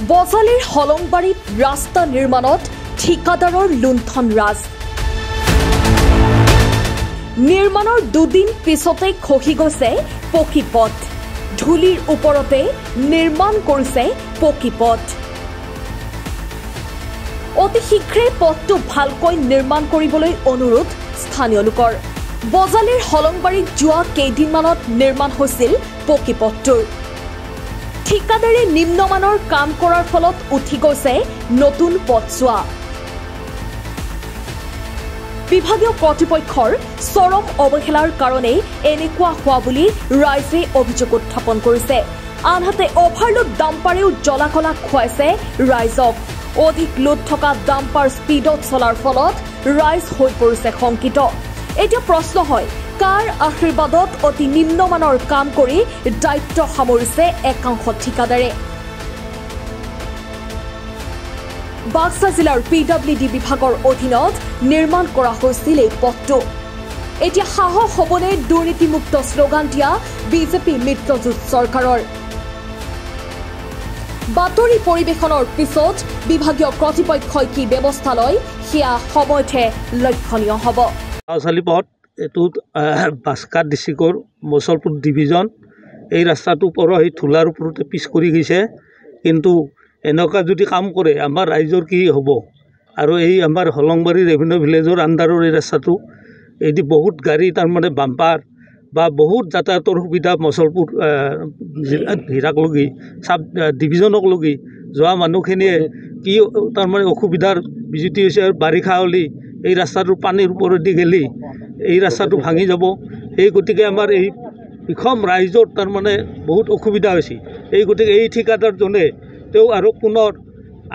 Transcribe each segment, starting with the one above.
বজালিৰ হলংবাৰীত ৰাস্তা নিৰ্মাণত ঠিকাদাৰৰ লুণ্ঠন ৰাজ। নিৰ্মাণৰ দুদিন পিছতে খহি গৈছে পকী পথ। ধূলিৰ ওপৰতে নিৰ্মাণ কৰিছে পকী পথ। অতি শীঘ্ৰে পথটো ভালকৈ নিৰ্মাণ কৰিবলৈ অনুৰোধ স্থানীয় লোকৰ। বজালিৰ হলংবাৰীত যোৱা কেইদিনমানত নিৰ্মাণ হৈছিল পকী পথটোৰ। ঠিকাদাৰে নিম্নমানৰ কাম কৰাৰ ফলত উঠি গৈছে নতুন পথছোৱা। বিভাগীয় কৰ্তৃপক্ষৰ চৰম অৱহেলাৰ কাৰণে এনেকুৱা হোৱা বুলি ৰাইজে অভিযোগ উত্থাপন কৰিছে। আনহাতে অভাৰলোড ডাম্পাৰেও জ্বলা-কলা খুৱাইছে ৰাইজক। অধিক লোড থকা ডাম্পাৰ স্পীডত চলাৰ ফলত ৰাইজ হৈ পৰিছে শংকিত। এতিয়া প্ৰশ্ন হয়, কাৰ আশীৰ্বাদত অতি নিম্নমানৰ কাম কৰি দায়িত্ব সামৰিছে একাংশ ঠিকাদাৰে? বাক্সা জিলাৰ PWD বিভাগৰ অধীনত নিৰ্মাণ কৰা হৈছিল এই পথটো। এতিয়া সাহস হ'বনে দুৰ্নীতিমুক্ত শ্লোগান দিয়া বিজেপি মিত্ৰজোঁট চৰকাৰৰ? বাতৰি পৰিৱেশনৰ পিছত বিভাগীয় কৰ্তৃপক্ষই কি ব্যৱস্থা লয় সেয়া সময়তহে লক্ষণীয় হ'ব। পথ এইটোত বাস্কা ডিষ্ট্ৰিক্টৰ মছলপুৰ ডিভিজন। এই ৰাস্তাটো পৰহি ধূলাৰ ওপৰতে পিছ কৰি গৈছে। কিন্তু এনেকুৱা যদি কাম কৰে আমাৰ ৰাইজৰ কি হ'ব? আৰু এই আমাৰ হলংবাৰী ৰেভিনিউ ভিলেজৰ আণ্ডাৰৰ এই ৰাস্তাটো এদি বহুত গাড়ী তাৰমানে বাম্পাৰ বা বহুত যাতায়াতৰ সুবিধা মছলপুৰ হিৰাক লগি চাব ডিভিজনক লগি যোৱা মানুহখিনিয়ে কি তাৰমানে অসুবিধাৰ বিজুতি হৈছে। আৰু বাৰিষা হ'লে এই ৰাস্তাটোৰ পানীৰ ওপৰেদি গেলি এই ৰাস্তাটো ভাঙি যাব। এই গতিকে আমাৰ এই বিষম ৰাইজৰ তাৰমানে বহুত অসুবিধা হৈছে। এই গতিকে এই ঠিকাদাৰজনে তেওঁ আৰু পুনৰ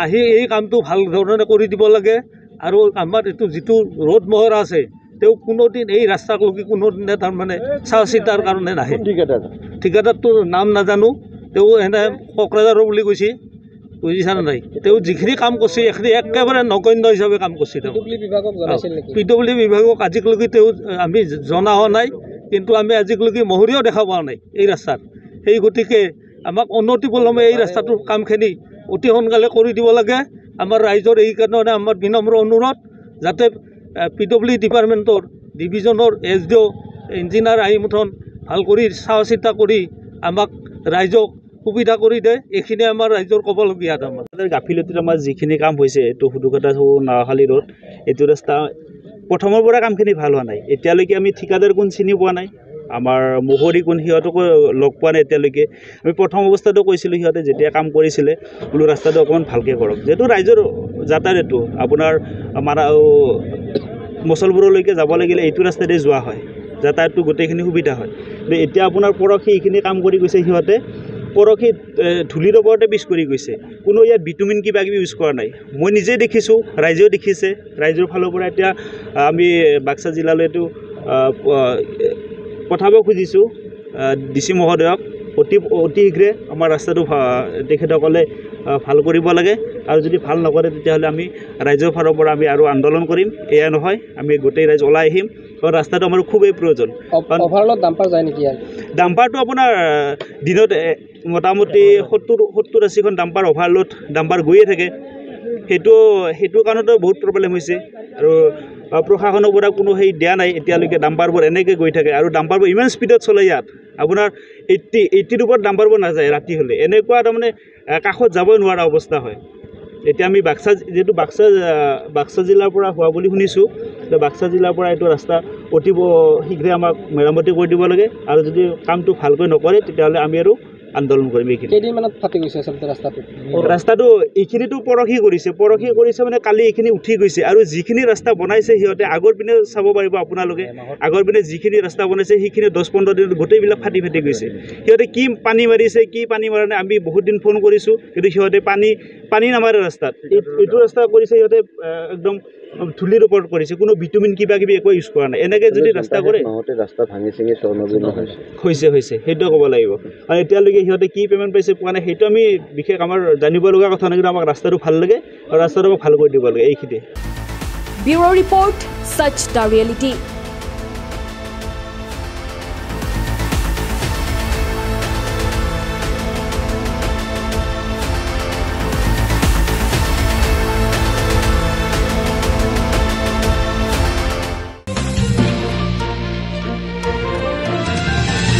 আহি এই কামটো ভাল ধৰণে কৰি দিব লাগে। আৰু আমাৰ এইটো যিটো ৰোড মহৰা আছে তেওঁ কোনোদিন এই ৰাস্তাক লগি কোনোদিনে তাৰমানে চোৱা চিতাৰ কাৰণে নাহে। ঠিকাদাৰটোৰ নাম নাজানো, তেওঁ এনে কোকৰাঝাৰৰ বুলি কৈছে, বুজিছানে নাই? তেওঁ যিখিনি কাম কৰিছে এইখিনি একেবাৰে নগণ্য হিচাপে কাম কৰিছে। তেওঁ PWD বিভাগক আজিলৈকে তেওঁ আমি জনা হোৱা নাই, কিন্তু আমি আজিলৈকে মহৰিয়াও দেখা পোৱা নাই এই ৰাস্তাত। সেই গতিকে আমাক অনতিপলমে এই ৰাস্তাটোৰ কামখিনি অতি সোনকালে কৰি দিব লাগে। আমাৰ ৰাইজৰ এই কাৰণে আমাৰ বিনম্ৰ অনুৰোধ, যাতে PWD ডিপাৰ্টমেণ্টৰ ডিভিজনৰ SDO ইঞ্জিনিয়াৰ আহি মুঠন ভাল কৰি চোৱা চিতা কৰি আমাক ৰাইজক সুবিধা কৰি দিয়ে। এইখিনি আমাৰ ৰাইজৰ ক'বলগীয়া। আমাৰ গাফিলতিত আমাৰ যিখিনি কাম হৈছে এইটো সুদুকটা নাওখালী ৰোড, এইটো ৰাস্তা প্ৰথমৰ পৰা কামখিনি ভাল হোৱা নাই। এতিয়ালৈকে আমি ঠিকাদাৰ কোন চিনি পোৱা নাই, আমাৰ মোহৰি কোন সিহঁতকো লগ পোৱা নাই এতিয়ালৈকে। আমি প্ৰথম অৱস্থাটো কৈছিলোঁ, সিহঁতে যেতিয়া কাম কৰিছিলে বোলো ৰাস্তাটো অকণমান ভালকৈ কৰক। যিহেতু ৰাইজৰ যাতায়াতটো আপোনাৰ মছলপুৰলৈকে যাব লাগিলে এইটো ৰাস্তাতে যোৱা হয়, যাতায়াতটো গোটেইখিনি সুবিধা হয়। কিন্তু এতিয়া আপোনাৰ পৰহি এইখিনি কাম কৰি গৈছে সিহঁতে। পৰহি ধূলিৰ ওপৰতে পিছ কৰি গৈছে। কোনো ইয়াত বিটুমিন কিবা কিবি ইউজ কৰা নাই। মই নিজেই দেখিছোঁ, ৰাইজেও দেখিছে। ৰাইজৰ ফালৰ পৰা এতিয়া আমি বাক্সা জিলালৈ এইটো পঠাব খুজিছোঁ DC মহোদয়ক। অতি শীঘ্ৰে আমাৰ ৰাস্তাটো তেখেতসকলে ভাল কৰিব লাগে। আৰু যদি ভাল নকৰে তেতিয়াহ'লে আমি ৰাইজৰ ফালৰ পৰা আমি আৰু আন্দোলন কৰিম। এয়া নহয়, আমি গোটেই ৰাইজ ওলাই আহিম। কাৰণ ৰাস্তাটো আমাৰ খুবেই প্ৰয়োজন। অভাৰলোড ডাম্পাৰ যায় নেকি? ডাম্পাৰটো আপোনাৰ দিনত মোটামুটি 70-80খন ডাম্পাৰ অভাৰলোড ডাম্পাৰ গৈয়ে থাকে। সেইটো কাৰণেতো বহুত প্ৰব্লেম হৈছে। আৰু প্ৰশাসনৰ পৰা কোনো সেই দিয়া নাই এতিয়ালৈকে। ডাম্পাৰবোৰ এনেকৈ গৈ থাকে আৰু ডাম্পাৰবোৰ ইমান স্পীডত চলে। ইয়াত আপোনাৰ 80ৰ ওপৰত ডাম্পাৰবোৰ নাযায় ৰাতি হ'লে। এনেকুৱা তাৰমানে কাষত যাবই নোৱাৰা অৱস্থা হয়। এতিয়া আমি যিহেতু বাক্সা জিলাৰ পৰা হোৱা বুলি শুনিছোঁ, বাক্সা জিলাৰ পৰা এইটো ৰাস্তা অতি শীঘ্ৰে আমাক মেৰামতি কৰি দিব লাগে। আৰু যদি কামটো ভালকৈ নকৰে তেতিয়াহ'লে আমি আৰু আন্দোলন কৰিম। এইখিনি কেইদিনমানত ফাটি গৈছে আচলতে ৰাস্তাটো এইখিনিতো পৰহি কৰিছে মানে কালি এইখিনি উঠি গৈছে। আৰু যিখিনি ৰাস্তা বনাইছে সিহঁতে আগৰ পিনে চাব পাৰিব আপোনালোকে। আগৰ পিনে যিখিনি ৰাস্তা বনাইছে সেইখিনি 10-15 দিনত গোটেইবিলাক ফাটি গৈছে। সিহঁতে কি পানী মাৰিছে কি পানী মাৰা নাই আমি বহুত দিন ফোন কৰিছোঁ, কিন্তু সিহঁতে পানী নামাৰে ৰাস্তাত। এইটো ৰাস্তা কৰিছে সিহঁতে একদম ধূলিৰ ওপৰত কৰিছে, কোনো ভিটামিন কিবা কিবি একো ইউজ কৰা নাই। এনেকৈ যদি ৰাস্তা কৰে ৰাস্তা ভাঙি চিঙি হৈছে সেইটোৱে ক'ব লাগিব। আৰু এতিয়ালৈকে সিহঁতে কি পে'মেণ্ট পাইছে পোৱা নাই, সেইটো আমি বিশেষ আমাৰ জানিব লগা কথা নাই। কিন্তু আমাক ৰাস্তাটো ভাল লাগে আৰু ৰাস্তাটো আমাক ভাল কৰি দিব লাগে। এইখিনিয়ে। ব্যুৰ' ৰিপৰ্ট, সচ দ্য ৰিয়েলিটি।